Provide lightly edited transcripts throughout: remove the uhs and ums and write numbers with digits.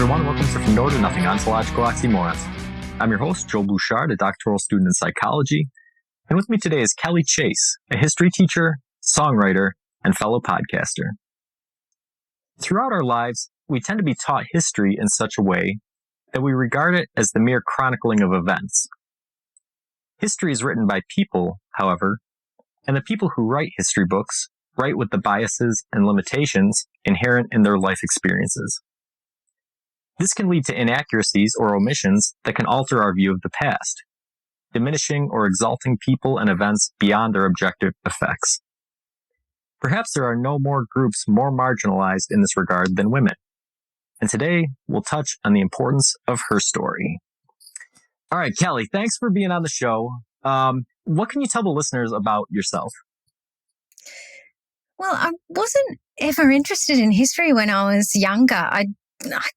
everyone. Welcome to From No to Nothing, Ontological Oxymorons. I'm your host, Joe Bouchard, a doctoral student in psychology. And with me today is Kelly Chase, a history teacher, songwriter, and fellow podcaster. Throughout our lives, we tend to be taught history in such a way that we regard it as the mere chronicling of events. History is written by people, however, and the people who write history books write with the biases and limitations inherent in their life experiences. This can lead to inaccuracies or omissions that can alter our view of the past, diminishing or exalting people and events beyond their objective effects. Perhaps there are no more groups more marginalized in this regard than women. And today, we'll touch on the importance of Herstory. All right, Kelly, thanks for being on the show. What can you tell the listeners about yourself? Well, I wasn't ever interested in history when I was younger. I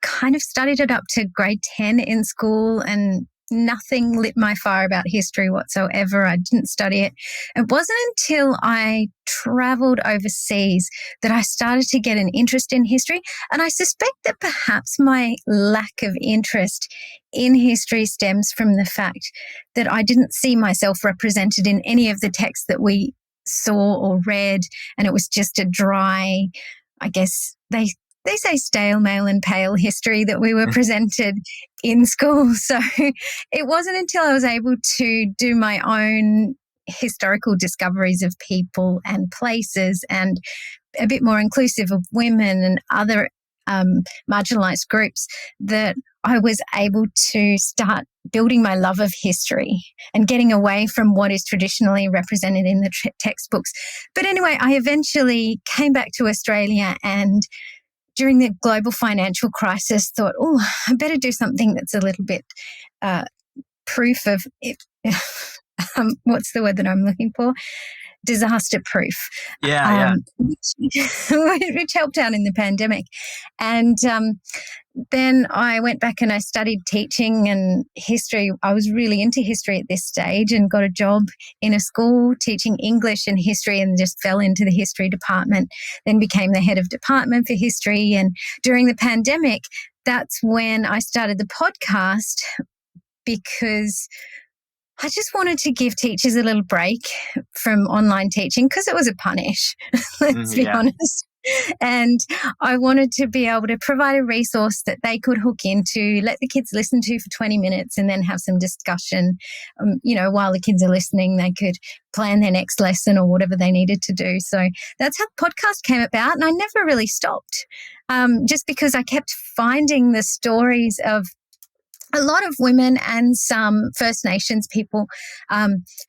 kind of studied it up to grade 10 in school, and nothing lit my fire about history whatsoever. I didn't study it. It wasn't until I traveled overseas that I started to get an interest in history. And I suspect that perhaps my lack of interest in history stems from the fact that I didn't see myself represented in any of the texts that we saw or read. And it was just a dry, I guess they say stale, male and pale history that we were presented in school. So it wasn't until I was able to do my own historical discoveries of people and places and a bit more inclusive of women and other marginalized groups that I was able to start building my love of history and getting away from what is traditionally represented in the textbooks. But anyway, I eventually came back to Australia, and during the global financial crisis, thought, I better do something that's a little bit proof of it. What's the word that I'm looking for? Disaster proof. Yeah. Which helped out in the pandemic. And then I went back and I studied teaching and history. I was really into history at this stage and got a job in a school teaching English and history, and just fell into the history department, then became the head of department for history. And during the pandemic, that's when I started the podcast, because I just wanted to give teachers a little break from online teaching, because it was a punish, let's be honest. And I wanted to be able to provide a resource that they could hook into, let the kids listen to for 20 minutes and then have some discussion. While the kids are listening, they could plan their next lesson or whatever they needed to do. So that's how the podcast came about. And I never really stopped, just because I kept finding the stories of a lot of women and some First Nations people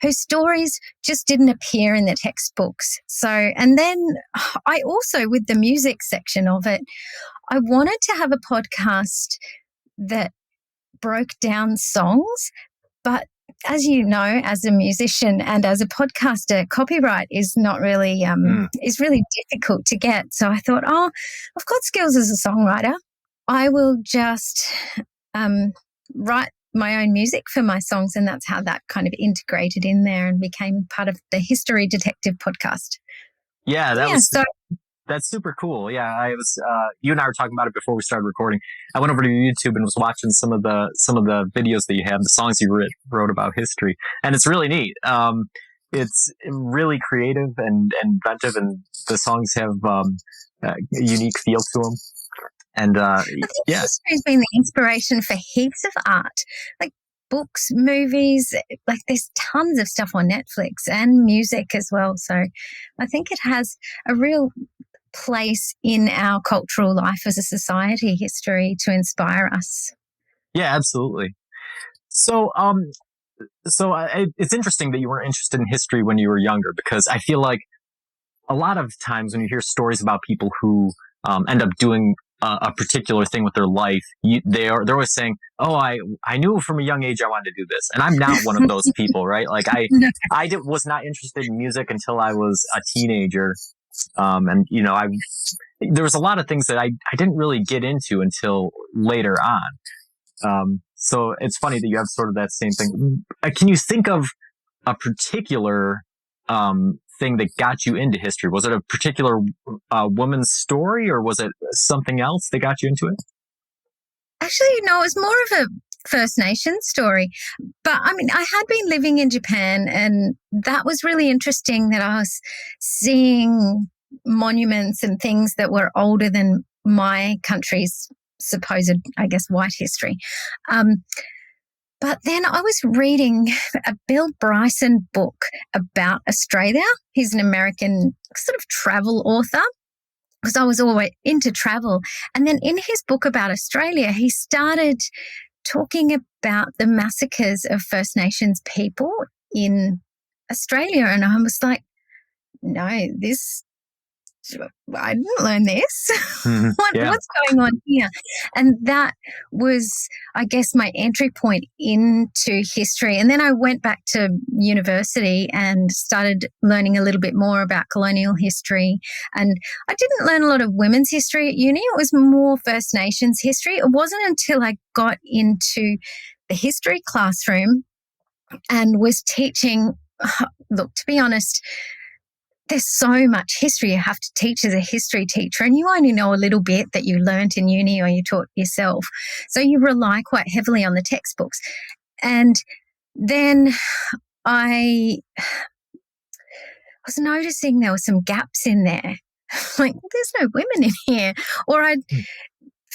whose stories just didn't appear in the textbooks. So, and then I also, with the music section of it, I wanted to have a podcast that broke down songs, but as you know, as a musician and as a podcaster, copyright is not really, is really difficult to get. So I thought, I've got skills as a songwriter. I will just write my own music for my songs, and that's how that kind of integrated in there and became part of the History Detective podcast. Yeah, that's super cool. Yeah, I was you and I were talking about it before we started recording. I went over to YouTube and was watching some of the videos that you have, the songs you wrote about history, and it's really neat. It's really creative and inventive, and the songs have a unique feel to them. And I think history has been the inspiration for heaps of art, like books, movies, like there's tons of stuff on Netflix, and music as well. So I think it has a real place in our cultural life as a society, history, to inspire us. Yeah, absolutely. So it's interesting that you were interested in history when you were younger, because I feel like a lot of times when you hear stories about people who end up doing a particular thing with their life, they're always saying, I knew from a young age I wanted to do this. And I'm not one of those people, right? Like was not interested in music until I was a teenager. There was a lot of things that I didn't really get into until later on. So it's funny that you have sort of that same thing. Can you think of a particular thing that got you into history? Was it a particular woman's story, or was it something else that got you into it? Actually, no, it was more of a First Nations story. But I mean, I had been living in Japan, and that was really interesting that I was seeing monuments and things that were older than my country's supposed, I guess, white history. But then I was reading a Bill Bryson book about Australia. He's an American sort of travel author, because I was always into travel. And then in his book about Australia, he started talking about the massacres of First Nations people in Australia. And I was like, no, I didn't learn this. What's going on here? And that was, I guess, my entry point into history. And then I went back to university and started learning a little bit more about colonial history. And I didn't learn a lot of women's history at uni. It was more First Nations history. It wasn't until I got into the history classroom and was teaching, look, to be honest, there's so much history you have to teach as a history teacher, and you only know a little bit that you learnt in uni or you taught yourself. So you rely quite heavily on the textbooks. And then I was noticing there were some gaps in there. Like, there's no women in here. Or I'd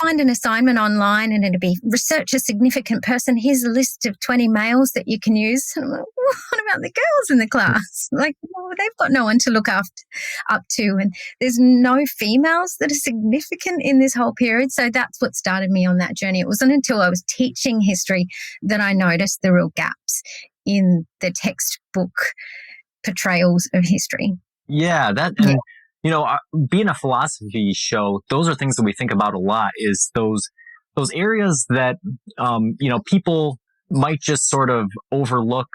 find an assignment online and it'd be research a significant person. Here's a list of 20 males that you can use. And I'm like, what about the girls in the class? Like, well, they've got no one to look up to. And there's no females that are significant in this whole period. So that's what started me on that journey. It wasn't until I was teaching history that I noticed the real gaps in the textbook portrayals of history. Yeah, and you know, being a philosophy show, those are things that we think about a lot, is those areas that, you know, people might just sort of overlook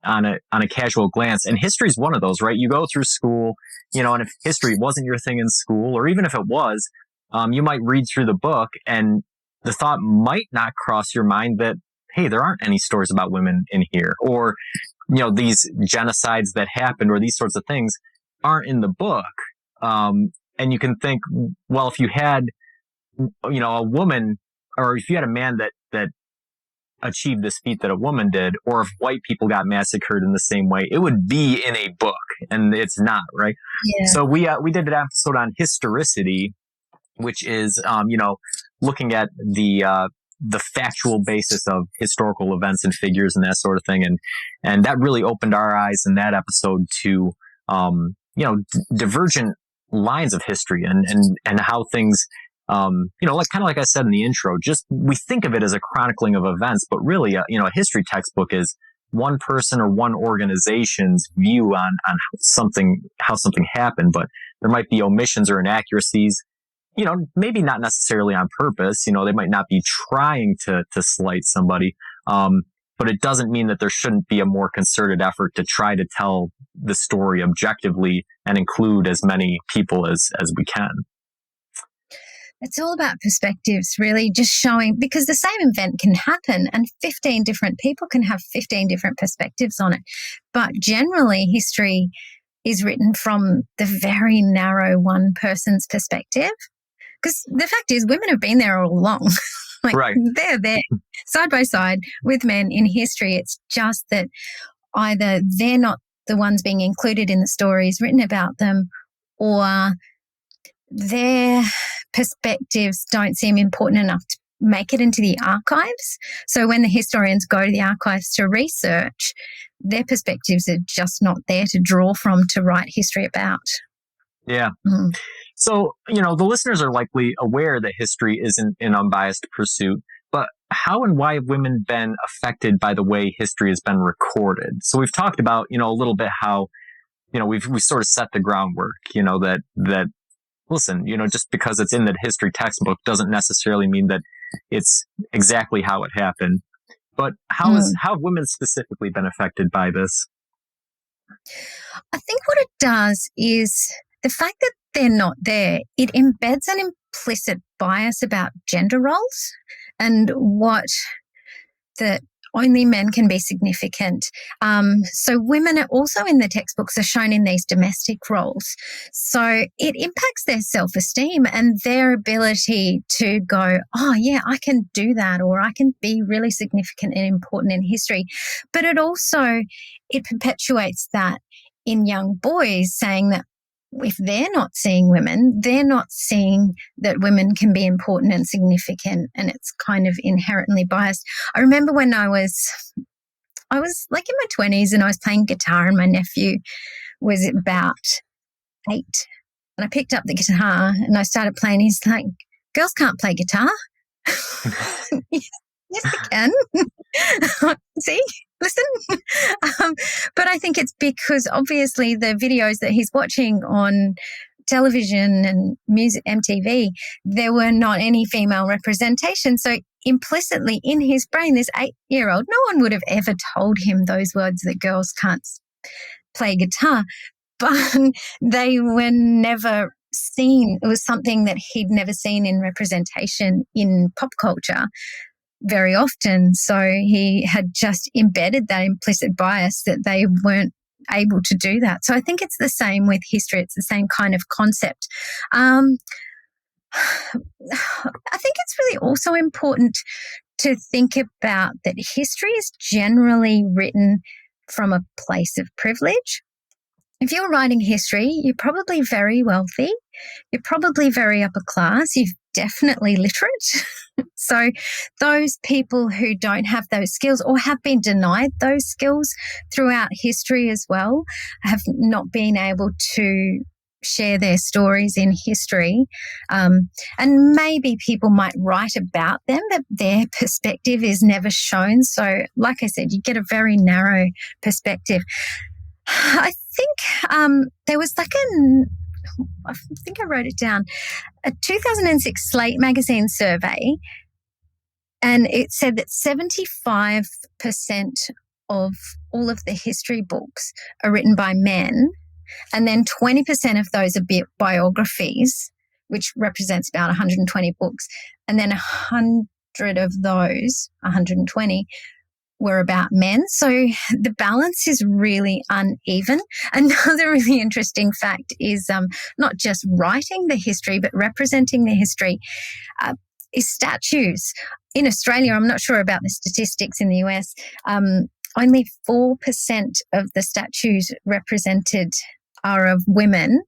on a casual glance. And history is one of those, right? You go through school, you know, and if history wasn't your thing in school, or even if it was, you might read through the book and the thought might not cross your mind that, hey, there aren't any stories about women in here, or, you know, these genocides that happened or these sorts of things aren't in the book. And you can think, well, if you had, you know, a woman, or if you had a man that achieved this feat that a woman did, or if white people got massacred in the same way, it would be in a book, and it's not, right? Yeah. So we did an episode on historicity, which is, you know, looking at the factual basis of historical events and figures and that sort of thing, and that really opened our eyes in that episode to, you know, divergent lines of history and how things, you know, like kind of like I said in the intro, just we think of it as a chronicling of events, but really, you know, a history textbook is one person or one organization's view on how something happened, but there might be omissions or inaccuracies, you know, maybe not necessarily on purpose. You know, they might not be trying to slight somebody, but it doesn't mean that there shouldn't be a more concerted effort to try to tell the story objectively and include as many people as we can. It's all about perspectives, really, just showing, because the same event can happen and 15 different people can have 15 different perspectives on it. But generally, history is written from the very narrow one person's perspective. Because the fact is, women have been there all along. Like, right. They're there side by side with men in history. It's just that either they're not the ones being included in the stories written about them, or their perspectives don't seem important enough to make it into the archives. So when the historians go to the archives to research, their perspectives are just not there to draw from to write history about. Yeah. Mm. So, you know, the listeners are likely aware that history isn't an unbiased pursuit, but how and why have women been affected by the way history has been recorded? So we've talked about, you know, a little bit how, you know, we sort of set the groundwork, you know, that listen, you know, just because it's in the history textbook doesn't necessarily mean that it's exactly how it happened. But how have women specifically been affected by this? I think what it does is the fact that they're not there, it embeds an implicit bias about gender roles and what the only men can be significant. So women are also in the textbooks are shown in these domestic roles. So it impacts their self-esteem and their ability to go, oh yeah, I can do that, or I can be really significant and important in history. But it perpetuates that in young boys, saying that if they're not seeing women, they're not seeing that women can be important and significant, and it's kind of inherently biased. I remember when I was like in my 20s and I was playing guitar, and my nephew was about 8, and I picked up the guitar and I started playing. He's like, girls can't play guitar. Yes, they can. See, listen. But I think it's because obviously the videos that he's watching on television and music, MTV, there were not any female representation. So implicitly in his brain, this 8-year-old, no one would have ever told him those words that girls can't play guitar, but they were never seen. It was something that he'd never seen in representation in pop culture very often. So he had just embedded that implicit bias that they weren't able to do that. So I think it's the same with history. It's the same kind of concept. I think it's really also important to think about that history is generally written from a place of privilege. If you're writing history, you're probably very wealthy. You're probably very upper class. You're definitely literate. So those people who don't have those skills or have been denied those skills throughout history as well have not been able to share their stories in history. And maybe people might write about them, but their perspective is never shown. So like I said, you get a very narrow perspective. I think there was I think I wrote it down, a 2006 Slate magazine survey, and it said that 75% of all of the history books are written by men, and then 20% of those are biographies, which represents about 120 books, and then 100 of those, 120, were about men. So the balance is really uneven. Another really interesting fact is not just writing the history, but representing the history is statues. In Australia, I'm not sure about the statistics in the US, only 4% of the statues represented are of women.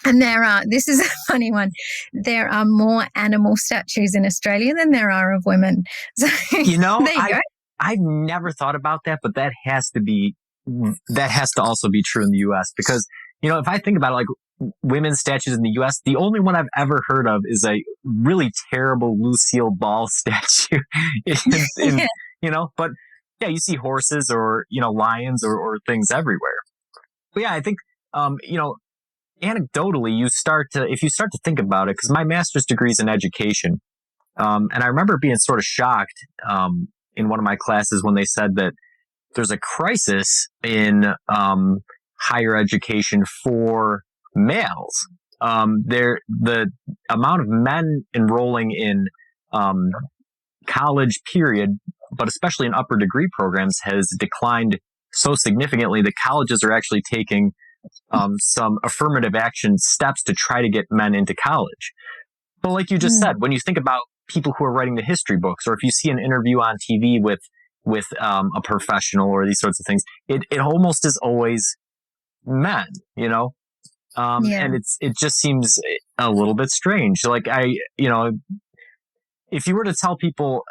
And this is a funny one, there are more animal statues in Australia than there are of women. So there you go. I've never thought about that, but that has to also be true in the U.S. because, if I think about it, like women's statues in the U.S., the only one I've ever heard of is a really terrible Lucille Ball statue. But yeah, you see horses or, lions or things everywhere. But yeah, I think, anecdotally, if you start to think about it, because my master's degree is in education. And I remember being sort of shocked, in one of my classes when they said that there's a crisis in higher education for males. The amount of men enrolling in college period, but especially in upper degree programs, has declined so significantly that colleges are actually taking some affirmative action steps to try to get men into college. But like you just said, when you think about people who are writing the history books, or if you see an interview on TV with a professional or these sorts of things, it almost is always men, and it just seems a little bit strange. Like if you were to tell people,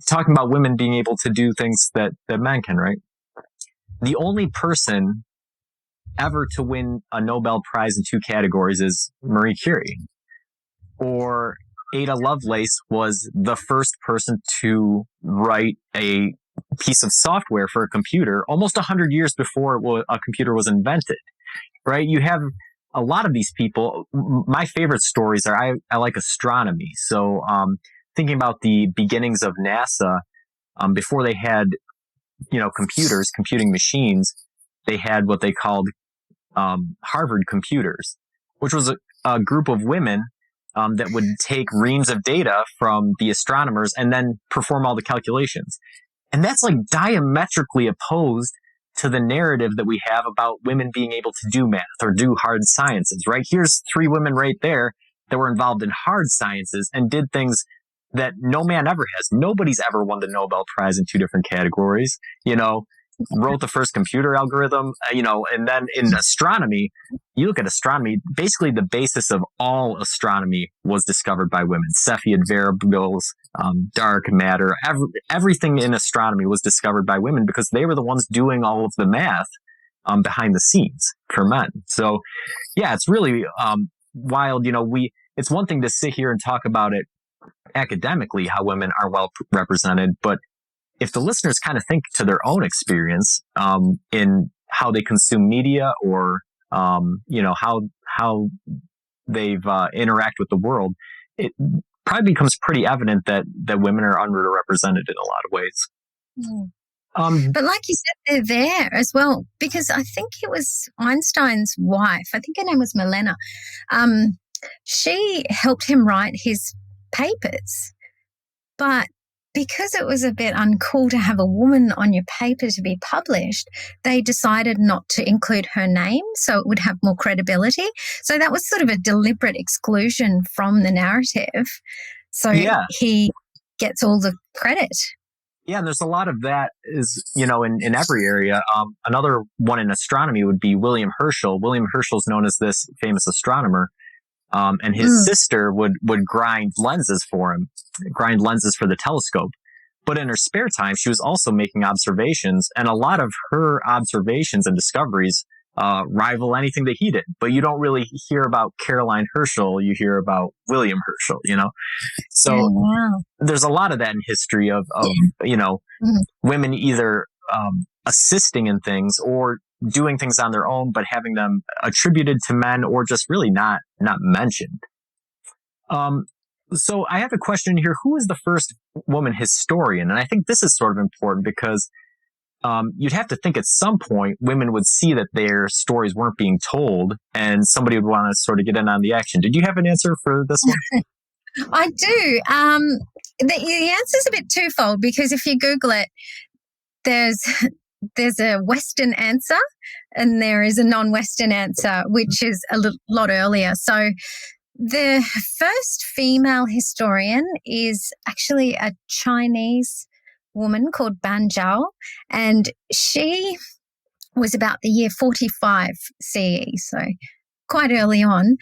talking about women being able to do things that men can, right? The only person ever to win a Nobel Prize in 2 categories is Marie Curie. Or Ada Lovelace was the first person to write a piece of software for a computer almost 100 years before a computer was invented, right? You have a lot of these people. My favorite stories are, I like astronomy. So thinking about the beginnings of NASA, before they had, computers, computing machines, they had what they called Harvard computers, which was a group of women that would take reams of data from the astronomers and then perform all the calculations. And that's like diametrically opposed to the narrative that we have about women being able to do math or do hard sciences, right? Here's three women right there that were involved in hard sciences and did things that no man ever has. Nobody's ever won the Nobel Prize in two different categories, wrote the first computer algorithm, and then in astronomy, you look at astronomy, basically the basis of all astronomy was discovered by women. Cepheid variables, dark matter, everything in astronomy was discovered by women because they were the ones doing all of the math behind the scenes for men. So, yeah, it's really wild. It's one thing to sit here and talk about it academically, how women are well represented, but if the listeners kind of think to their own experience in how they consume media or how they've interact with the world, it probably becomes pretty evident that women are underrepresented in a lot of ways. But like you said, they're there as well, because I think it was Einstein's wife, I think her name was Milena, she helped him write his papers. But because it was a bit uncool to have a woman on your paper to be published, they decided not to include her name so it would have more credibility. So that was sort of a deliberate exclusion from the narrative. So he gets all the credit. Yeah, and there's a lot of that is, in every area. Another one in astronomy would be William Herschel. William Herschel is known as this famous astronomer. And his sister would grind lenses for him, grind lenses for the telescope. But in her spare time, she was also making observations, and a lot of her observations and discoveries rival anything that he did. But you don't really hear about Caroline Herschel, you hear about William Herschel, So there's a lot of that in history of women either assisting in things or doing things on their own, but having them attributed to men or just really not mentioned. So I have a question here. Who is the first woman historian? And I think this is sort of important because you'd have to think at some point women would see that their stories weren't being told and somebody would want to sort of get in on the action. Did you have an answer for this one? I do. The answer's a bit twofold because if you Google it, there's a Western answer and there is a non-Western answer, which is a lot earlier. So the first female historian is actually a Chinese woman called Ban Zhao, and she was about the year 45 CE, so quite early on.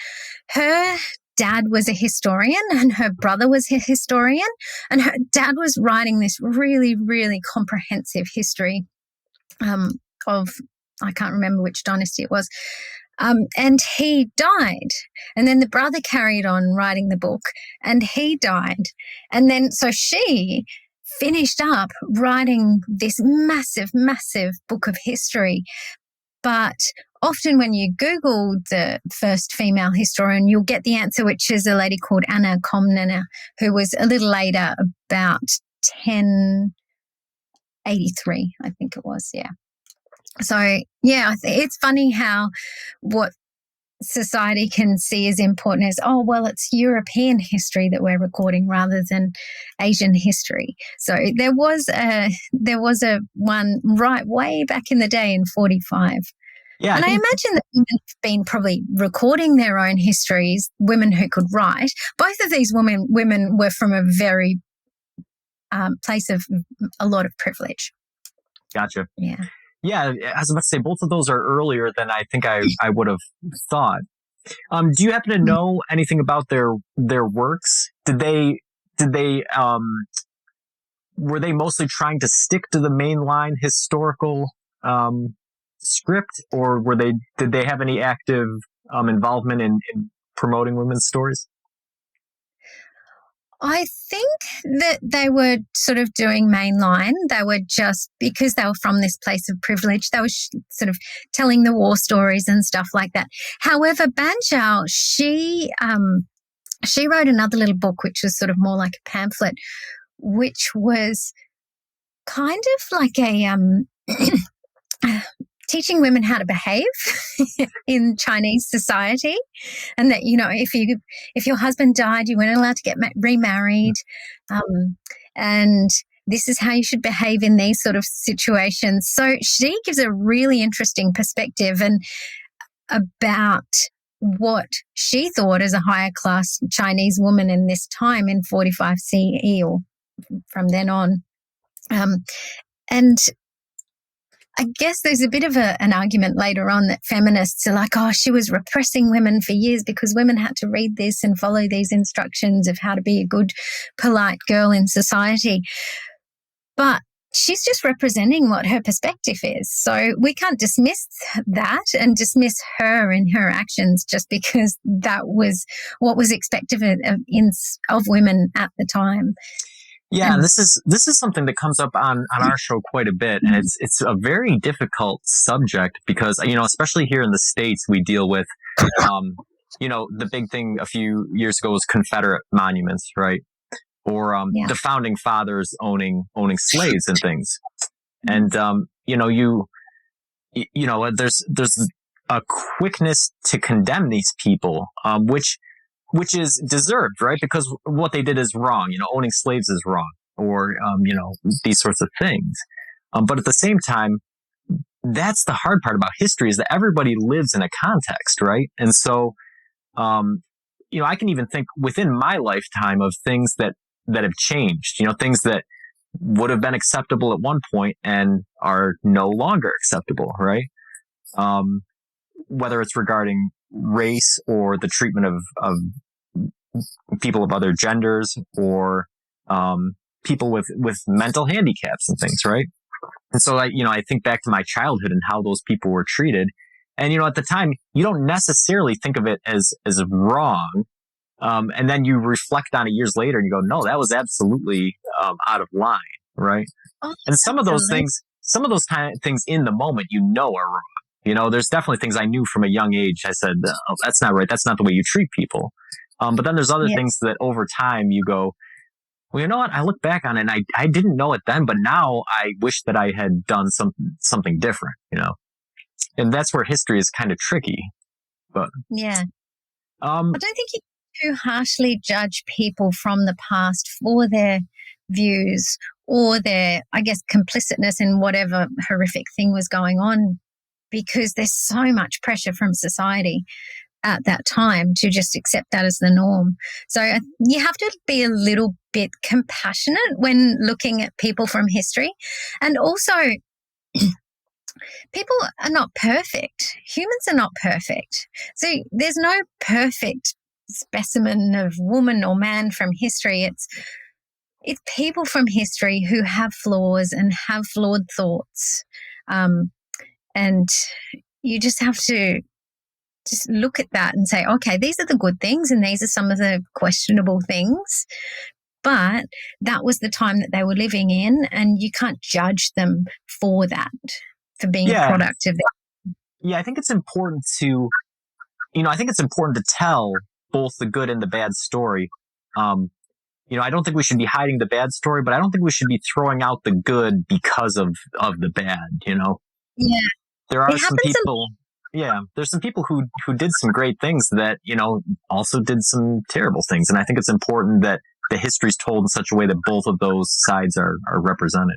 Her dad was a historian and her brother was a historian, and her dad was writing this really, really comprehensive history of, I can't remember which dynasty it was, and he died. And then the brother carried on writing the book and he died. And then so she finished up writing this massive, massive book of history. But often when you Google the first female historian, you'll get the answer, which is a lady called Anna Komnene, who was a little later, about 1083, I think it was, yeah. So, yeah, it's funny how what society can see as important as, oh, well, it's European history that we're recording rather than Asian history. So there was a one right way back in the day in 45. Yeah, and I imagine that women have been probably recording their own histories, women who could write. Both of these women were from a very place of a lot of privilege. Gotcha. Yeah. Yeah, I was about to say both of those are earlier than I think I would have thought. Do you happen to know anything about their works? Did they were they mostly trying to stick to the mainline historical script, or did they have any active involvement in promoting women's stories? I think that they were sort of doing mainline. They were just, because they were from this place of privilege, they were sort of telling the war stories and stuff like that. However, Ban Zhao, she wrote another little book, which was sort of more like a pamphlet, which was kind of like a teaching women how to behave in Chinese society, and that, you know, if your husband died, you weren't allowed to get remarried, and this is how you should behave in these sort of situations. So she gives a really interesting perspective and about what she thought as a higher class Chinese woman in this time in 45 CE or from then on. And I guess there's a bit of an argument later on that feminists are like, oh, she was repressing women for years because women had to read this and follow these instructions of how to be a good, polite girl in society. But she's just representing what her perspective is. So we can't dismiss that and dismiss her and her actions just because that was what was expected of women at the time. Yeah, and this is something that comes up on our show quite a bit, and it's a very difficult subject because, you know, especially here in the States, we deal with, you know, the big thing a few years ago was Confederate monuments, right? Or the founding fathers owning slaves and things, and you know, you know, there's a quickness to condemn these people, which is deserved, right? Because what they did is wrong. You know, owning slaves is wrong, or you know, these sorts of things. But at the same time, that's the hard part about history, is that everybody lives in a context, right? And so, you know, I can even think within my lifetime of things that have changed. You know, things that would have been acceptable at one point and are no longer acceptable, right? Whether it's regarding race or the treatment of people of other genders, or people with mental handicaps and things, right? And so I think back to my childhood and how those people were treated. And, you know, at the time, you don't necessarily think of it as wrong. And then you reflect on it years later and you go, no, that was absolutely out of line, right? Oh, and some of those things in the moment, you know, are wrong. You know, there's definitely things I knew from a young age. I said, oh, that's not right. That's not the way you treat people. But then there's other things that over time you go, well, you know what? I look back on it and I didn't know it then, but now I wish that I had done something different, you know? And that's where history is kind of tricky. But I don't think you too harshly judge people from the past for their views or their, I guess, complicitness in whatever horrific thing was going on, because there's so much pressure from society at that time to just accept that as the norm. So you have to be a little bit compassionate when looking at people from history. And also, people are not perfect. Humans are not perfect. So there's no perfect specimen of woman or man from history. It's people from history who have flaws and have flawed thoughts. And you just have to just look at that and say, okay, these are the good things and these are some of the questionable things. But that was the time that they were living in, and you can't judge them for that, for being a product of that. Yeah, I think it's important to tell both the good and the bad story. You know, I don't think we should be hiding the bad story, but I don't think we should be throwing out the good because of the bad, you know? Yeah. There are some people... Yeah, there's some people who did some great things that, you know, also did some terrible things. And I think it's important that the history's told in such a way that both of those sides are represented.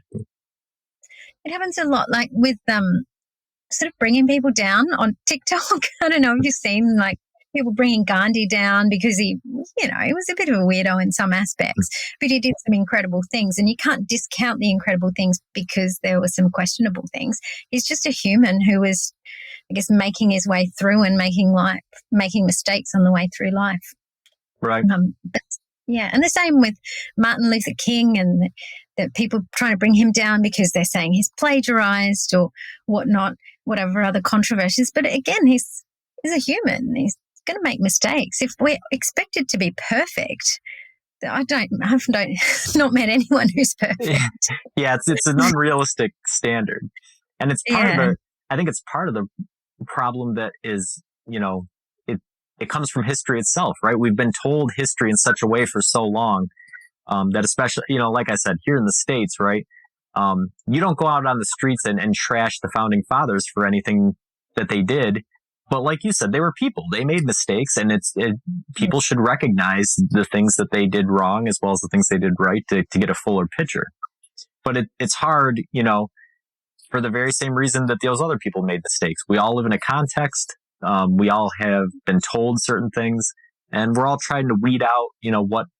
It happens a lot, like with sort of bringing people down on TikTok. I don't know if you've seen like people bringing Gandhi down because he was a bit of a weirdo in some aspects, but he did some incredible things, and you can't discount the incredible things because there were some questionable things. He's just a human who was, I guess, making his way through and making mistakes on the way through life. Right. And the same with Martin Luther King, and that people trying to bring him down because they're saying he's plagiarized or whatnot, whatever other controversies. But again, he's a human. He's going to make mistakes. If we're expected to be perfect, I've not met anyone who's perfect. Yeah, it's an unrealistic standard, and it's part of I think it's part of the problem that is, you know, it comes from history itself, right? We've been told history in such a way for so long that, especially, you know, like I said, here in the States, right? You don't go out on the streets and trash the founding fathers for anything that they did. But like you said, they were people. They made mistakes, and people should recognize the things that they did wrong as well as the things they did right to get a fuller picture. But it's hard, for the very same reason that those other people made mistakes. We all live in a context. We all have been told certain things, and we're all trying to weed out,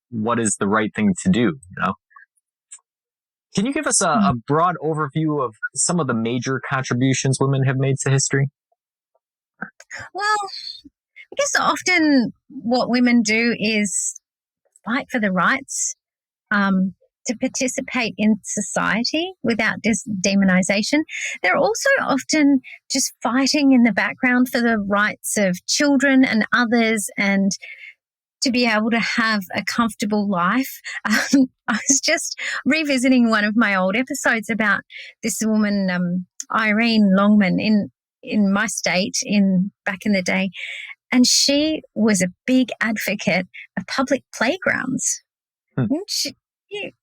what is the right thing to do. Can you give us a broad overview of some of the major contributions women have made to history? Well, I guess often what women do is fight for the rights to participate in society without demonization. They're also often just fighting in the background for the rights of children and others, and to be able to have a comfortable life. I was just revisiting one of my old episodes about this woman, Irene Longman, in my state back in the day. And she was a big advocate of public playgrounds.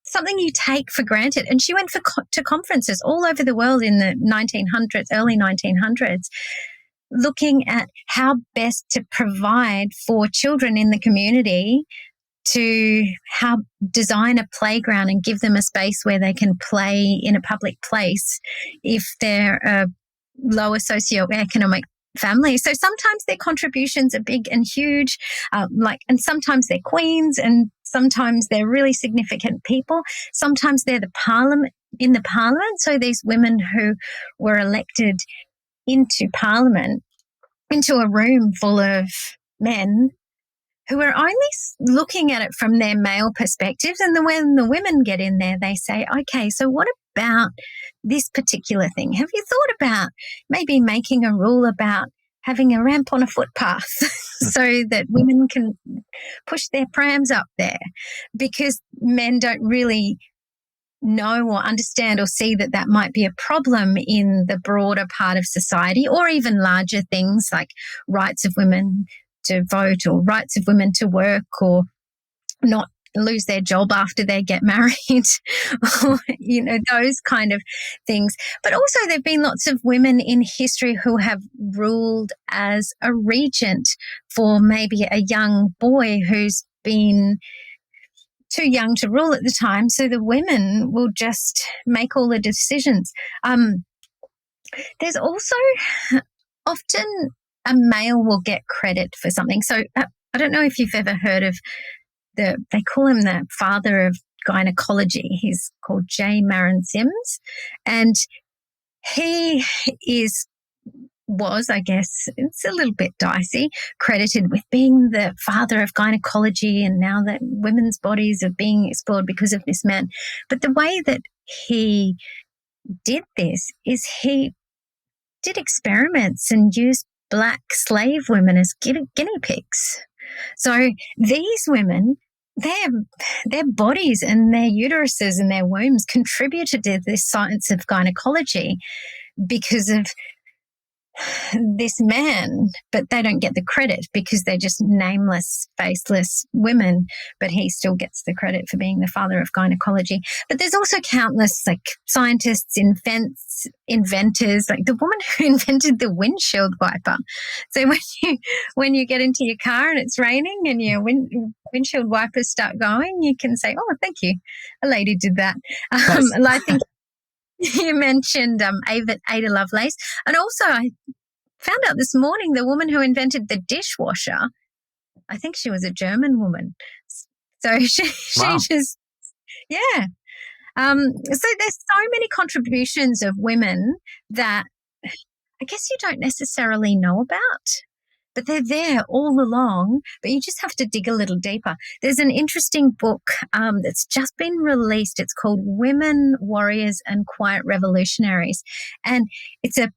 Something you take for granted. And she went to conferences all over the world in the 1900s, early 1900s, looking at how best to provide for children in the community, to how design a playground and give them a space where they can play in a public place if they're a lower socioeconomic family. So sometimes their contributions are big and huge, and sometimes they're queens, and sometimes they're really significant people. Sometimes they're in the parliament. So these women who were elected into parliament, into a room full of men who are only looking at it from their male perspectives. And then when the women get in there, they say, okay, so what about this particular thing? Have you thought about maybe making a rule about having a ramp on a footpath so that women can push their prams up there? Because men don't really know or understand or see that might be a problem in the broader part of society, or even larger things like rights of women to vote, or rights of women to work, or not lose their job after they get married, or, those kind of things. But also there've been lots of women in history who have ruled as a regent for maybe a young boy who's been too young to rule at the time. So the women will just make all the decisions. There's also often a male will get credit for something. So I don't know if you've ever heard of they call him the father of gynecology. He's called J. Marin Sims. And he was, I guess, it's a little bit dicey, credited with being the father of gynecology, and now that women's bodies are being explored because of this man. But the way that he did this is he did experiments and used black slave women as guinea pigs. So these women, their bodies and their uteruses and their wombs contributed to this science of gynecology because of this man, but they don't get the credit because they're just nameless, faceless women, but he still gets the credit for being the father of gynecology. But there's also countless scientists, inventors, like the woman who invented the windshield wiper. So when you get into your car and it's raining and your windshield wipers start going, you can say, oh, thank you, a lady did that. Nice. And I think you mentioned Ada Lovelace. And also I found out this morning the woman who invented the dishwasher, I think she was a German woman. So she just, yeah. So there's so many contributions of women that I guess you don't necessarily know about, but they're there all along, but you just have to dig a little deeper. There's an interesting book that's just been released. It's called Women, Warriors and Quiet Revolutionaries. And it's a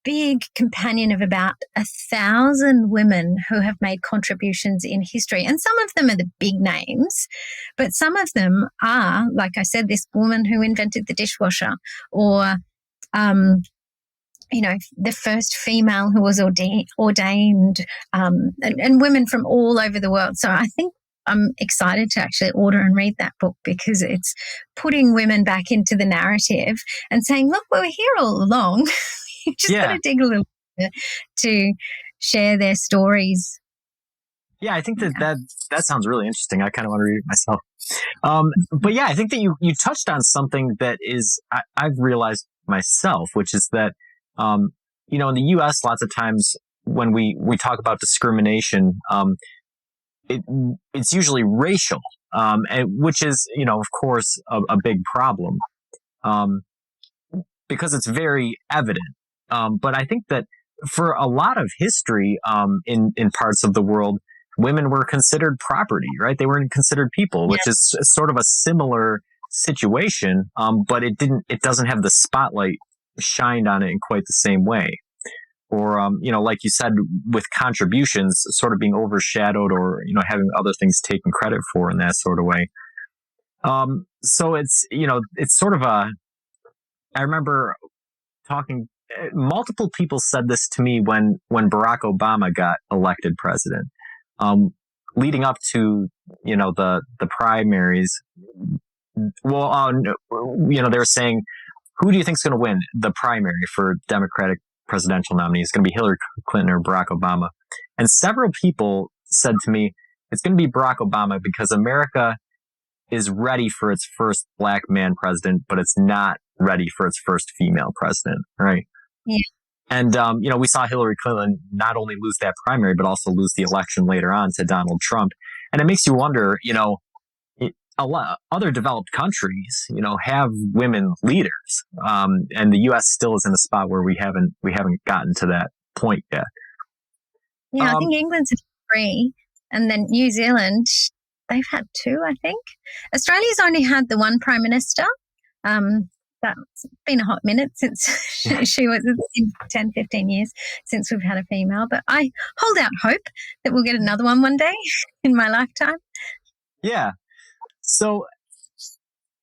big companion of about 1,000 women who have made contributions in history. And some of them are the big names, but some of them are, like I said, this woman who invented the dishwasher, or the first female who was ordained, and women from all over the world. So I think I'm excited to actually order and read that book because it's putting women back into the narrative and saying, look, we were here all along. You just got to dig a little bit to share their stories. Yeah, I think that sounds really interesting. I kind of want to read it myself. But yeah, I think that you touched on something that is I've realized myself, which is that in the U.S. lots of times when we talk about discrimination, it's usually racial, which is of course a big problem because it's very evident. But I think that for a lot of history in parts of the world, women were considered property, right? They weren't considered people, which is sort of a similar situation, but it doesn't have the spotlight shined on it in quite the same way. Or, like you said, with contributions sort of being overshadowed or, having other things taken credit for in that sort of way. So it's sort of I remember multiple people said this to me when Barack Obama got elected president. Leading up to, the primaries, well, they were saying, who do you think is going to win the primary for Democratic presidential nominee? It's going to be Hillary Clinton or Barack Obama. And several people said to me, it's going to be Barack Obama because America is ready for its first black man president, but it's not ready for its first female president, right? Yeah. And, we saw Hillary Clinton not only lose that primary, but also lose the election later on to Donald Trump. And it makes you wonder, a lot other developed countries, have women leaders. And the U.S. still is in a spot where we haven't gotten to that point yet. Yeah, I think England's 3, and then New Zealand, they've had 2, I think. Australia's only had the one prime minister. That's been a hot minute since she was 10, 15 years since we've had a female. But I hold out hope that we'll get another one day in my lifetime. Yeah. So,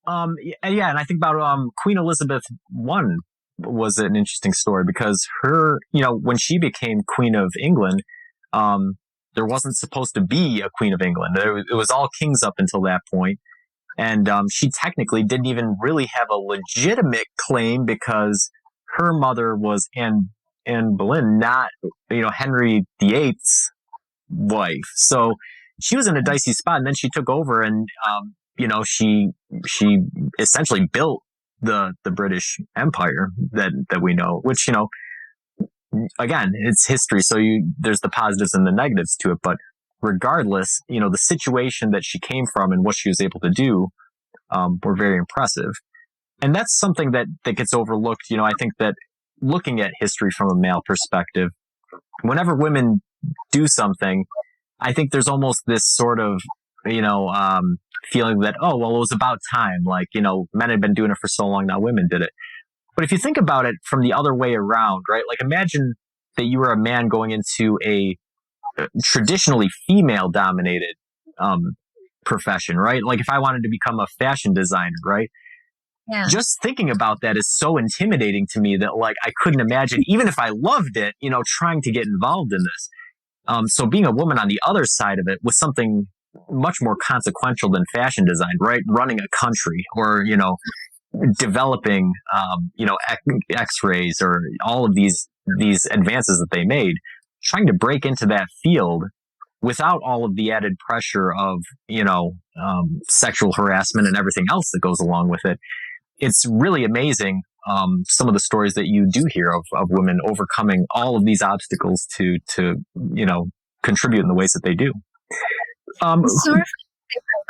and I think about Queen Elizabeth I was an interesting story because her, when she became Queen of England, there wasn't supposed to be a Queen of England. It was all kings up until that point. And she technically didn't even really have a legitimate claim because her mother was Anne Boleyn, not Henry VIII's wife. So she was in a dicey spot, and then she took over, and she essentially built the British Empire that we know. Which again, it's history, so there's the positives and the negatives to it, but regardless, the situation that she came from and what she was able to do were very impressive. And that's something that gets overlooked. I think that looking at history from a male perspective, whenever women do something, I think there's almost this sort of, feeling that, oh, well, it was about time. Like, men had been doing it for so long, now women did it. But if you think about it from the other way around, right? Like imagine that you were a man going into a traditionally female dominated profession, right? Like if I wanted to become a fashion designer, right? Yeah. Just thinking about that is so intimidating to me that like I couldn't imagine, even if I loved it, trying to get involved in this. So being a woman on the other side of it was something much more consequential than fashion design, right? Running a country or, developing, X-rays or all of these advances that they made, trying to break into that field without all of the added pressure of, sexual harassment and everything else that goes along with it. It's really amazing. Some of the stories that you do hear of women overcoming all of these obstacles to contribute in the ways that they do. Jacinda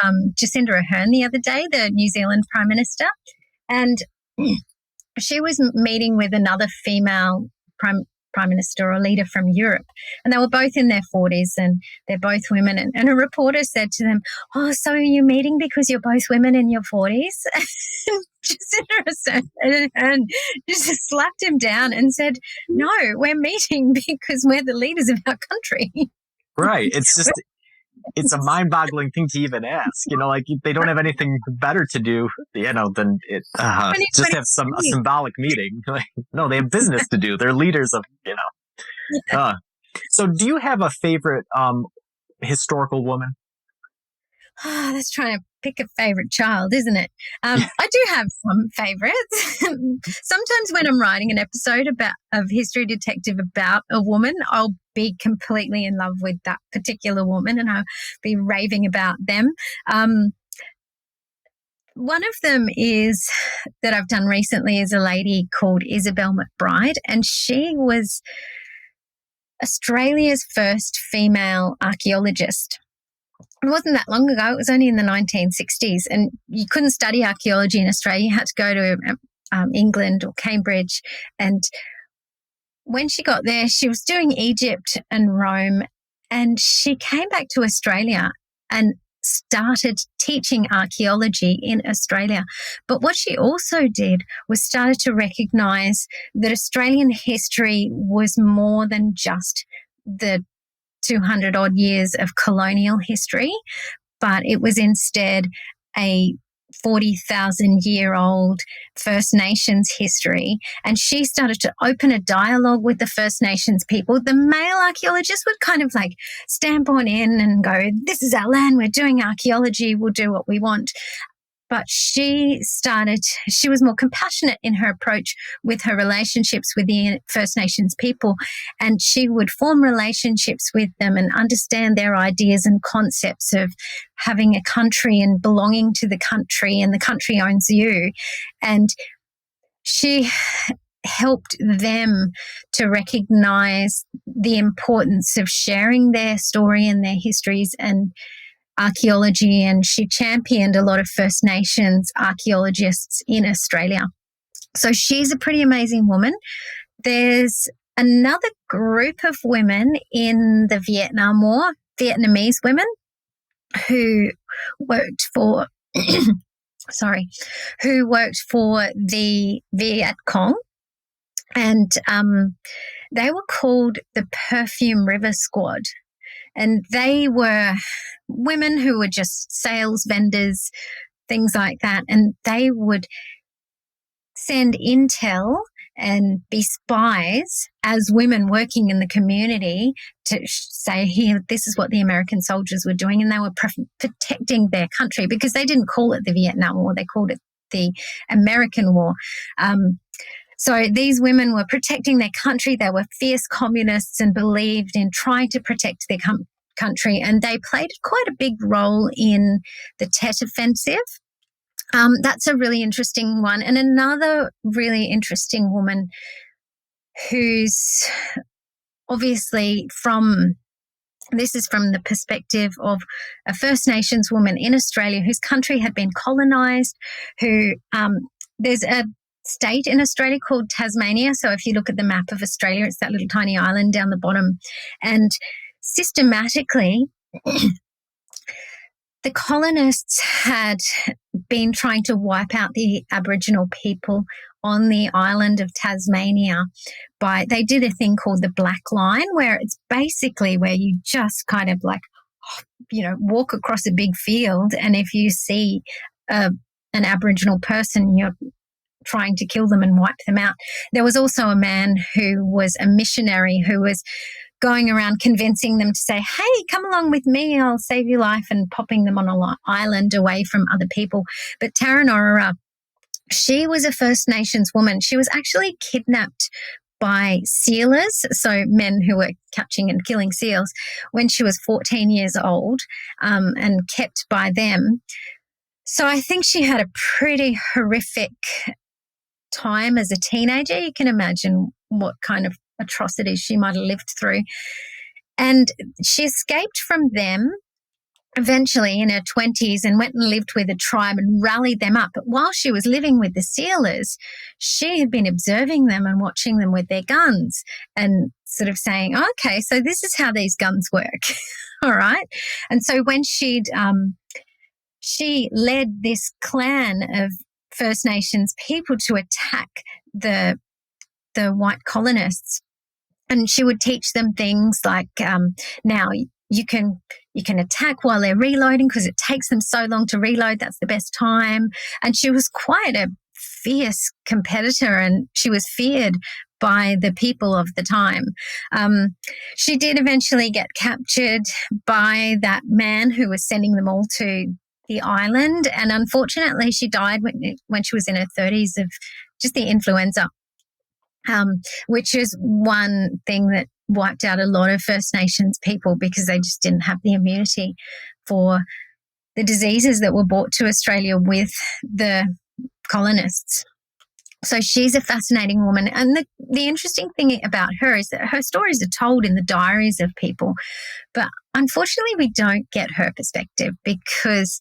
Ardern the other day, the New Zealand Prime Minister, and she was meeting with another female prime minister or leader from Europe, and they were both in their 40s and they're both women, and a reporter said to them, oh, so are you meeting because you're both women in your 40s? Jacinda Ardern just slapped him down and said, no, we're meeting because we're the leaders of our country. Right. It's a mind-boggling thing to even ask. Like they don't have anything better to do, than just have a symbolic meeting. No, they have business to do. They're leaders of, So, do you have a favorite historical woman? That's trying to pick a favorite child, isn't it? I do have some favorites. Sometimes when I'm writing an episode of History Detective about a woman, I'll be completely in love with that particular woman and I'll be raving about them. One of them is that I've done recently is a lady called Isabel McBride, and she was Australia's first female archaeologist. It wasn't that long ago. It was only in the 1960s, and you couldn't study archaeology in Australia. You had to go to England or Cambridge. And when she got there, she was doing Egypt and Rome, and she came back to Australia and started teaching archaeology in Australia. But what she also did was started to recognise that Australian history was more than just the 200 odd years of colonial history, but it was instead a 40,000-year-old First Nations history. And she started to open a dialogue with the First Nations people. The male archaeologists would kind of like stamp on in and go, this is our land, we're doing archaeology, we'll do what we want. But she was more compassionate in her approach with her relationships with the First Nations people. And she would form relationships with them and understand their ideas and concepts of having a country and belonging to the country, and the country owns you. And she helped them to recognize the importance of sharing their story and their histories and archaeology, and she championed a lot of First Nations archaeologists in Australia. So she's a pretty amazing woman. There's another group of women in the Vietnam War, Vietnamese women, who worked for the Viet Cong, and they were called the Perfume River Squad. And they were women who were just sales vendors, things like that. And they would send intel and be spies as women working in the community to say, here, this is what the American soldiers were doing. And they were protecting their country, because they didn't call it the Vietnam War. They called it the American War. So these women were protecting their country. They were fierce communists and believed in trying to protect their country. And they played quite a big role in the Tet Offensive. That's a really interesting one. And another really interesting woman who's obviously this is from the perspective of a First Nations woman in Australia whose country had been colonised, there's a state in Australia called Tasmania. So if you look at the map of Australia, it's that little tiny island down the bottom. And systematically, the colonists had been trying to wipe out the Aboriginal people on the island of Tasmania they did a thing called the Black Line, where it's basically where you just kind of like, walk across a big field, and if you see an Aboriginal person, you're trying to kill them and wipe them out. There was also a man who was a missionary who was going around convincing them to say, hey, come along with me, I'll save your life, and popping them on an island away from other people. But Taranora, she was a First Nations woman. She was actually kidnapped by sealers, so men who were catching and killing seals, when she was 14 years old, and kept by them. So I think she had a pretty horrific time as a teenager. You can imagine what kind of atrocities she might have lived through. And she escaped from them eventually in her 20s and went and lived with a tribe and rallied them up. But while she was living with the sealers, she had been observing them and watching them with their guns and sort of saying, okay, so this is how these guns work. All right. And so when she led this clan of First Nations people to attack the white colonists, and she would teach them things like, now you can attack while they're reloading because it takes them so long to reload. That's the best time. And she was quite a fierce competitor, and she was feared by the people of the time. She did eventually get captured by that man who was sending them all to the island, and unfortunately she died when she was in her 30s of just the influenza, which is one thing that wiped out a lot of First Nations people because they just didn't have the immunity for the diseases that were brought to Australia with the colonists. So she's a fascinating woman. And the interesting thing about her is that her stories are told in the diaries of people, but unfortunately we don't get her perspective because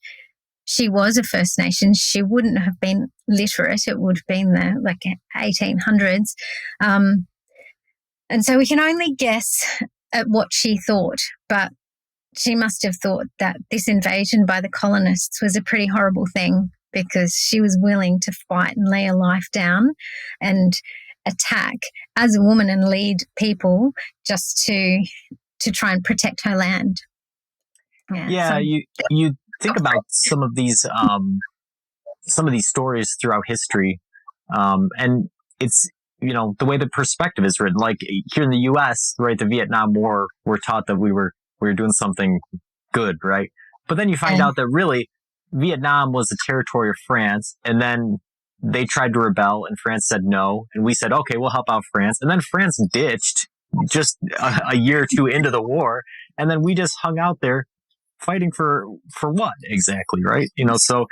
she was a First Nation. She wouldn't have been literate. It would have been the 1800s. And so we can only guess at what she thought, but she must have thought that this invasion by the colonists was a pretty horrible thing because she was willing to fight and lay her life down and attack as a woman and lead people just to try and protect her land. Yeah, you think about some of these stories throughout history, and it's, the way the perspective is written. Like here in the U.S., right, the Vietnam War, we're taught that we were doing something good, right? But then you find out that really Vietnam was a territory of France, and then they tried to rebel, and France said no, and we said, okay, we'll help out France, and then France ditched just a year or two into the war, and then we just hung out there fighting for what exactly, right? So.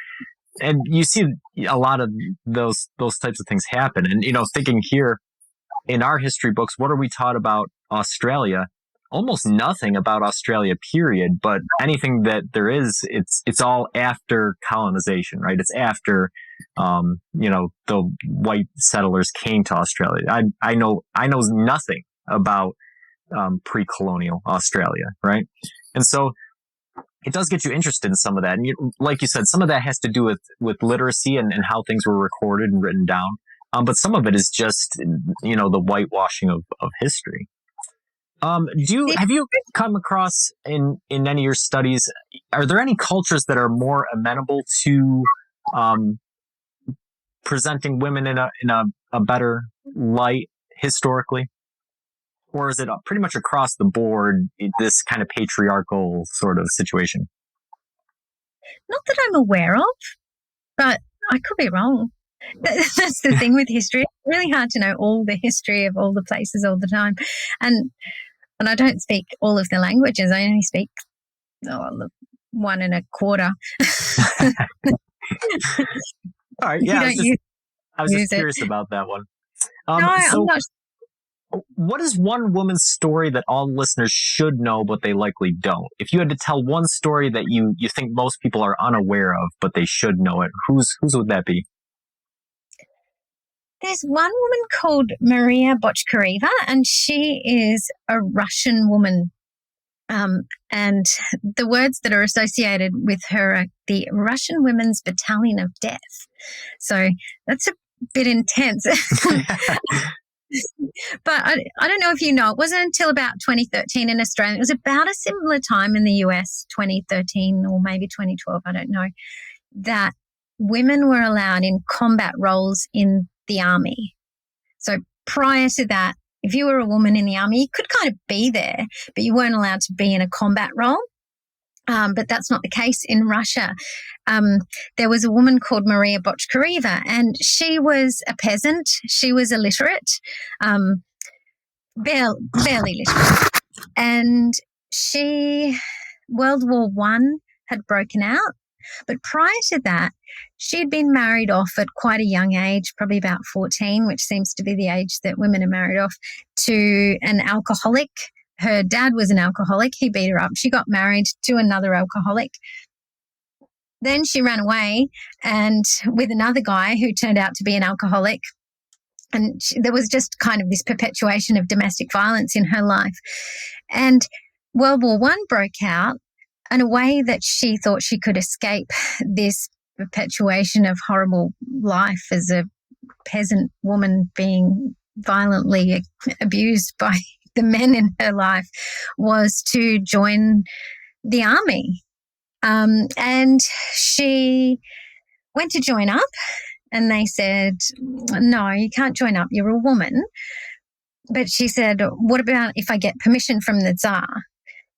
And you see a lot of those types of things happen. And, thinking here in our history books, what are we taught about Australia? Almost nothing about Australia, period. But anything that there is, it's all after colonization, right? It's after, the white settlers came to Australia. I know nothing about pre-colonial Australia, right? And so it does get you interested in some of that. And like you said, some of that has to do with literacy and how things were recorded and written down. But some of it is just, the whitewashing of history. Have you come across in any of your studies, are there any cultures that are more amenable to presenting women in a better light historically? Or is it pretty much across the board, this kind of patriarchal sort of situation? Not that I'm aware of, but I could be wrong. That's the thing with history. It's really hard to know all the history of all the places all the time. And I don't speak all of the languages. I only speak 1 1/4. All right. Yeah, I was just curious about that one. I'm not. What is one woman's story that all listeners should know, but they likely don't? If you had to tell one story that you think most people are unaware of, but they should know it, whose would that be? There's one woman called Maria Bochkareva, and she is a Russian woman. And the words that are associated with her are the Russian Women's Battalion of Death. So that's a bit intense. But I don't know if you know, it wasn't until about 2013 in Australia. It was about a similar time in the US, 2013 or maybe 2012, I don't know, that women were allowed in combat roles in the army. So prior to that, if you were a woman in the army, you could kind of be there, but you weren't allowed to be in a combat role. But that's not the case in Russia. There was a woman called Maria Bochkareva, and she was a peasant. She was illiterate, barely literate. And World War I had broken out. But prior to that, she had been married off at quite a young age, probably about 14, which seems to be the age that women are married off, to an alcoholic. Her dad was an alcoholic. He beat her up. She got married to another alcoholic. Then she ran away and with another guy who turned out to be an alcoholic. And there was just kind of this perpetuation of domestic violence in her life. And World War I broke out, and a way that she thought she could escape this perpetuation of horrible life as a peasant woman being violently abused by the men in her life was to join the army. And she went to join up, and they said, no, you can't join up. You're a woman. but she said, what about if I get permission from the Tsar?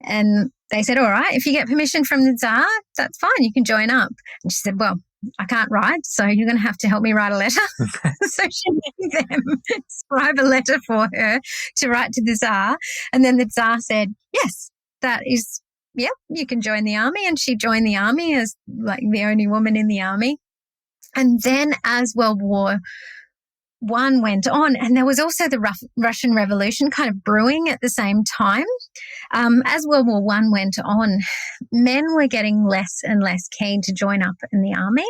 And they said, all right, if you get permission from the Tsar, that's fine. You can join up. And she said, well, I can't write, so you're going to have to help me write a letter. So she made them scribe a letter for her to write to the Tsar. And then the Tsar said, yes, that is, yep, you can join the army. And she joined the army as like the only woman in the army. And then as World War I went on, and there was also the Russian Revolution kind of brewing at the same time. As World War I went on, men were getting less and less keen to join up in the army.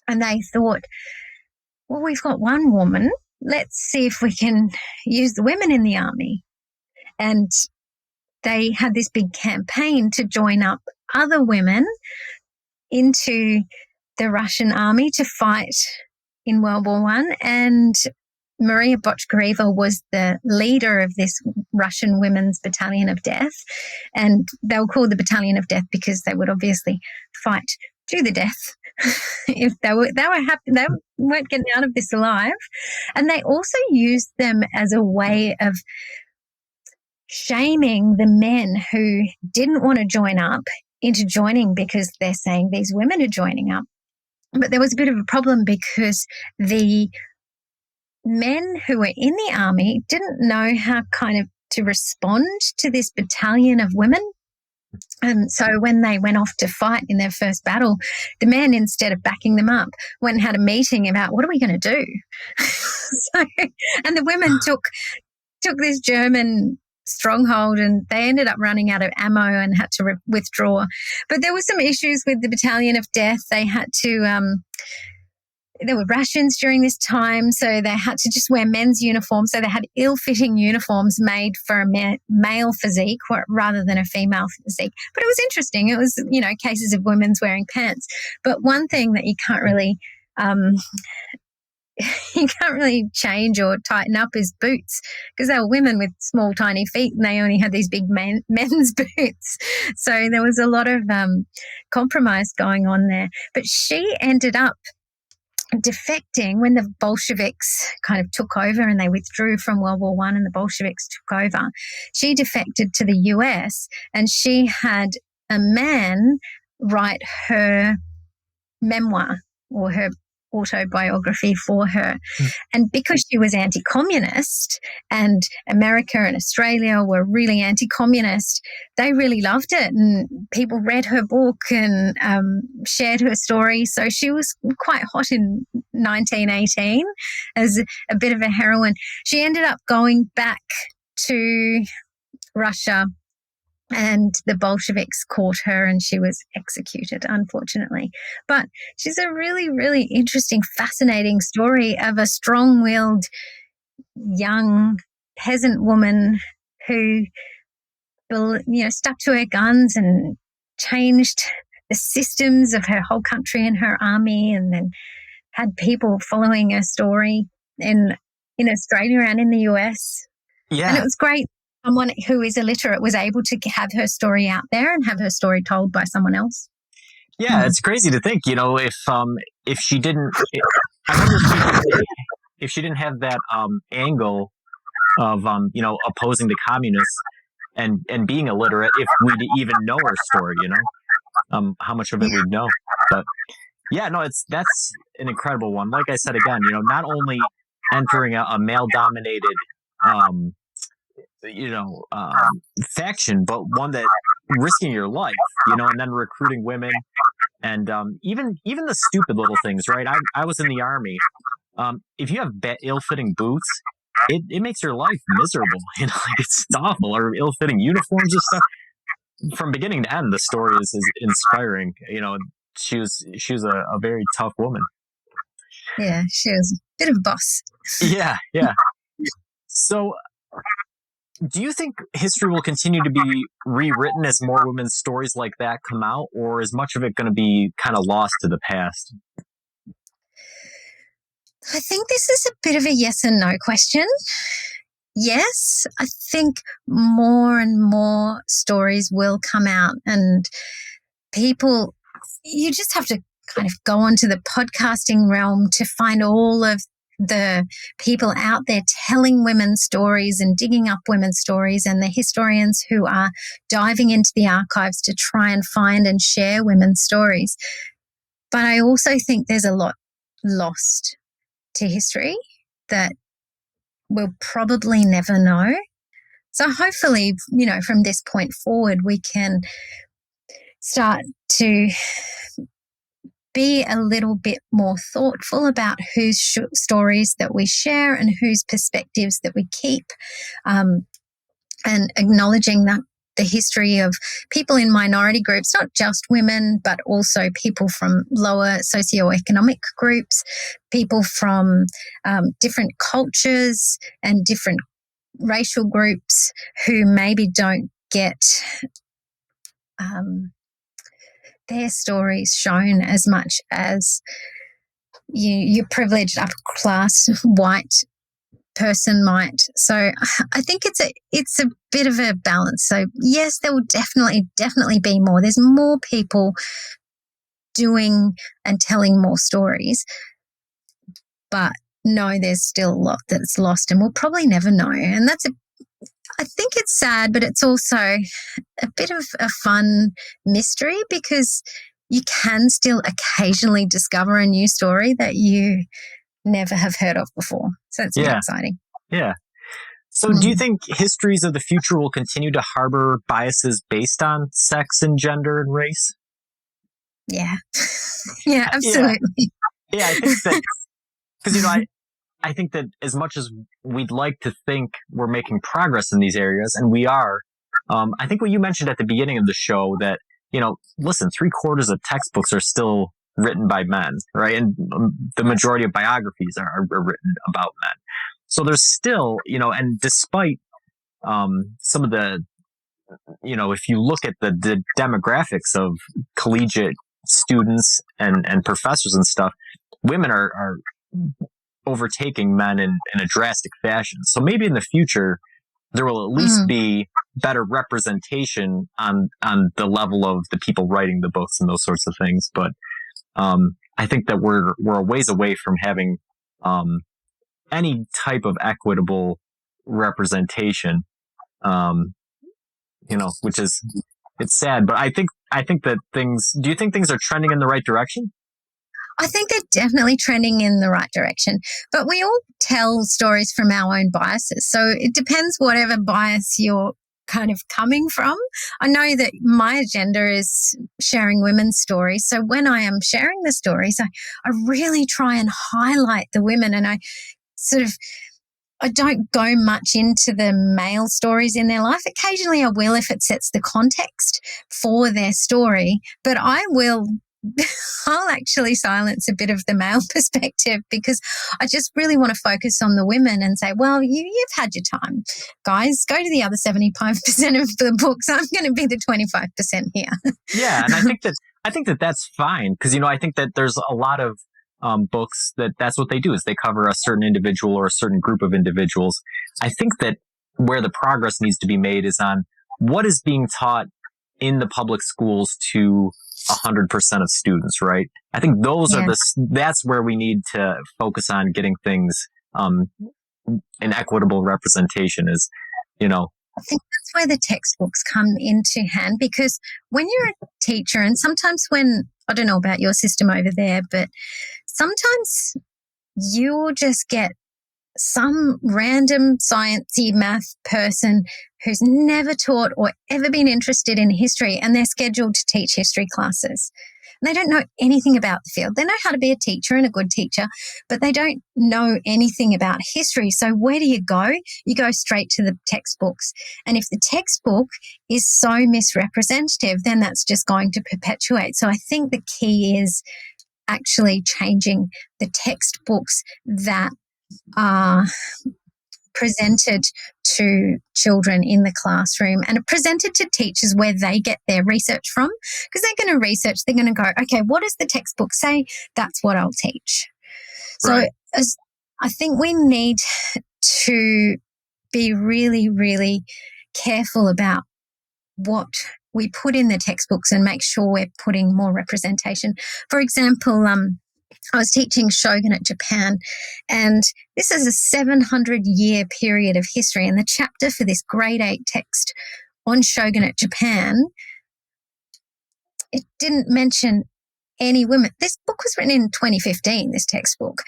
And they thought, well, we've got one woman. Let's see if we can use the women in the army. And they had this big campaign to join up other women into the Russian army to fight in World War I. And Maria Botchkareva was the leader of this Russian Women's Battalion of Death. And they were called the Battalion of Death because they would obviously fight to the death if they weren't getting out of this alive. And they also used them as a way of shaming the men who didn't want to join up into joining because they're saying these women are joining up. But there was a bit of a problem because the men who were in the army didn't know how kind of to respond to this battalion of women. And so when they went off to fight in their first battle, the men, instead of backing them up, went and had a meeting about what are we going to do? And the women took this German stronghold, and they ended up running out of ammo and had to withdraw. But there were some issues with the Battalion of Death. They had to there were rations during this time, so they had to just wear men's uniforms. So they had ill-fitting uniforms made for a male physique rather than a female physique. But it was interesting. It was, cases of women's wearing pants. But one thing that you can't really change or tighten up is boots, because they were women with small, tiny feet, and they only had these big men's boots. So there was a lot of compromise going on there. But she ended up defecting when the Bolsheviks kind of took over and they withdrew from World War I and the Bolsheviks took over. She defected to the US, and she had a man write her memoir or her autobiography for her. And because she was anti-communist and America and Australia were really anti-communist, they really loved it, and people read her book and shared her story. So she was quite hot in 1918 as a bit of a heroine. She ended up going back to Russia, and the Bolsheviks caught her and she was executed, unfortunately. But she's a really, really interesting, fascinating story of a strong-willed young peasant woman who, stuck to her guns and changed the systems of her whole country and her army, and then had people following her story in Australia and in the US. Yeah. And it was great. Someone who is illiterate was able to have her story out there and have her story told by someone else. Yeah, it's crazy to think, if she didn't, I wonder if she didn't have that angle of, opposing the communists and being illiterate, if we'd even know her story, how much of it we'd know. But yeah, no, that's an incredible one. Like I said, again, not only entering a male-dominated, faction, but one that risking your life, and then recruiting women, and even the stupid little things, right? I was in the army. If you have ill-fitting boots, it makes your life miserable. It's awful. Or ill-fitting uniforms and stuff. From beginning to end, the story is inspiring. She was a very tough woman. Yeah, she was a bit of a boss. Yeah. So, do you think history will continue to be rewritten as more women's stories like that come out, or is much of it going to be kind of lost to the past? I think this is a bit of a yes and no question. Yes, I think more and more stories will come out, and you just have to kind of go onto the podcasting realm to find all of the people out there telling women's stories and digging up women's stories, and the historians who are diving into the archives to try and find and share women's stories. But I also think there's a lot lost to history that we'll probably never know. So hopefully, from this point forward, we can start to be a little bit more thoughtful about whose stories that we share and whose perspectives that we keep, and acknowledging that the history of people in minority groups, not just women, but also people from lower socioeconomic groups, people from different cultures and different racial groups who maybe don't get their stories shown as much as your privileged upper class white person might. So I think it's a bit of a balance. So yes, there will definitely be more. There's more people doing and telling more stories, but no, there's still a lot that's lost and we'll probably never know. And I think it's sad, but it's also a bit of a fun mystery, because you can still occasionally discover a new story that you never have heard of before. So it's really exciting. Yeah. So do you think histories of the future will continue to harbor biases based on sex and gender and race? Yeah. Yeah, absolutely. Yeah, I think that, because, I think that as much as we'd like to think we're making progress in these areas, and we are, I think what you mentioned at the beginning of the show that, listen, 3/4 of textbooks are still written by men, right? And the majority of biographies are written about men. So there's still, and despite some of the, if you look at the demographics of collegiate students and professors and stuff, women are overtaking men in a drastic fashion. So maybe in the future, there will at least be better representation on the level of the people writing the books and those sorts of things. But I think that we're a ways away from having any type of equitable representation, which is, it's sad. But I think that do you think things are trending in the right direction? I think they're definitely trending in the right direction, but we all tell stories from our own biases. So it depends whatever bias you're kind of coming from. I know that my agenda is sharing women's stories. So when I am sharing the stories, I really try and highlight the women, and I don't go much into the male stories in their life. Occasionally I will if it sets the context for their story, but I'll actually silence a bit of the male perspective, because I just really want to focus on the women and say, well, you've had your time. Guys, go to the other 75% of the books. I'm going to be the 25% here. Yeah, and I think that that's fine, because, I think that there's a lot of books that's what they do, is they cover a certain individual or a certain group of individuals. I think that where the progress needs to be made is on what is being taught in the public schools to 100% of students, right? I think those are that's where we need to focus on getting things, an equitable representation is, I think that's where the textbooks come into hand, because when you're a teacher, and sometimes I don't know about your system over there, but sometimes you'll just get some random sciencey math person who's never taught or ever been interested in history, and they're scheduled to teach history classes. And they don't know anything about the field. They know how to be a teacher and a good teacher, but they don't know anything about history. So where do you go? You go straight to the textbooks. And if the textbook is so misrepresentative, then that's just going to perpetuate. So I think the key is actually changing the textbooks that are presented to children in the classroom and are presented to teachers where they get their research from, because they're going to research, they're going to go, okay, what does the textbook say? That's what I'll teach. Right. So I think we need to be really, really careful about what we put in the textbooks and make sure we're putting more representation. For example, I was teaching shogunate Japan, and this is a 700-year period of history. And the chapter for this grade 8 text on shogunate Japan, it didn't mention any women. This book was written in 2015, this textbook.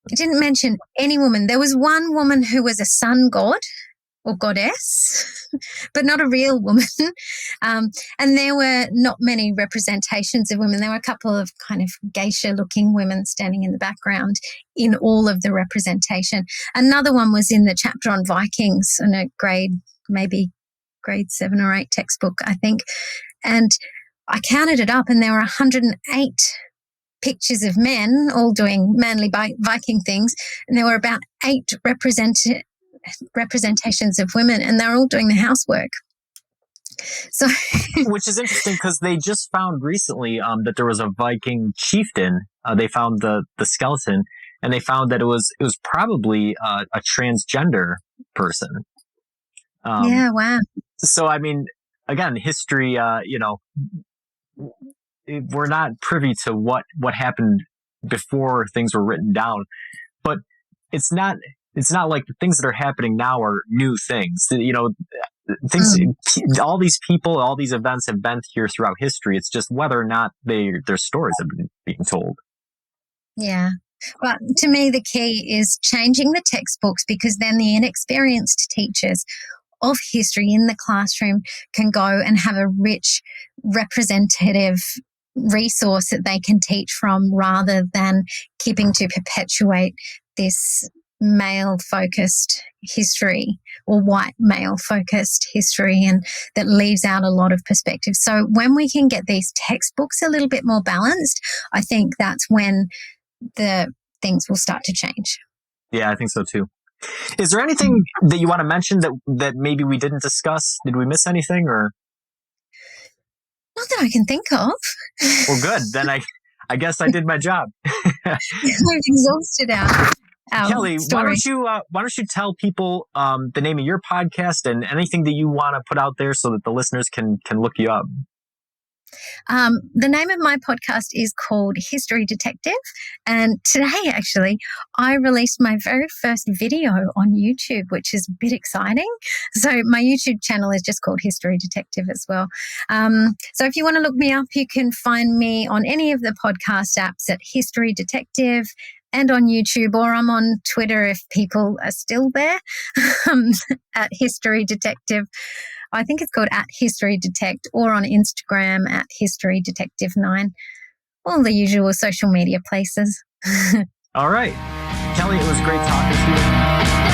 It didn't mention any woman. There was one woman who was a sun god or goddess, but not a real woman. And there were not many representations of women. There were a couple of kind of geisha-looking women standing in the background in all of the representation. Another one was in the chapter on Vikings in a maybe grade 7 or 8 textbook, I think. And I counted it up, and there were 108 pictures of men all doing manly Viking things, and there were about 8 representations of women, and they're all doing the housework. So, which is interesting because they just found recently that there was a Viking chieftain. They found the skeleton, and they found that it was probably a transgender person. Yeah, wow. So, I mean, again, history, we're not privy to what happened before things were written down, but it's not like the things that are happening now are new things. All these people, all these events have been here throughout history. It's just whether or not their stories have been being told. Yeah. But to me, the key is changing the textbooks, because then the inexperienced teachers of history in the classroom can go and have a rich, representative resource that they can teach from, rather than keeping to perpetuate this male-focused history or white male-focused history, and that leaves out a lot of perspective. So when we can get these textbooks a little bit more balanced, I think that's when the things will start to change. Yeah, I think so too. Is there anything that you want to mention that maybe we didn't discuss? Did we miss anything, or? Not that I can think of. Well, good. Then I guess I did my job. We've exhausted our Kelly, story. why don't you tell people the name of your podcast and anything that you want to put out there so that the listeners can look you up? The name of my podcast is called History Detective, and today actually I released my very first video on YouTube, which is a bit exciting. So my YouTube channel is just called History Detective as well. So if you want to look me up, you can find me on any of the podcast apps at History Detective, and on YouTube, or I'm on Twitter if people are still there, at History Detective. I think it's called @HistoryDetect, or on Instagram @HistoryDetective9. All the usual social media places. All right. Kelly, it was great talking to you.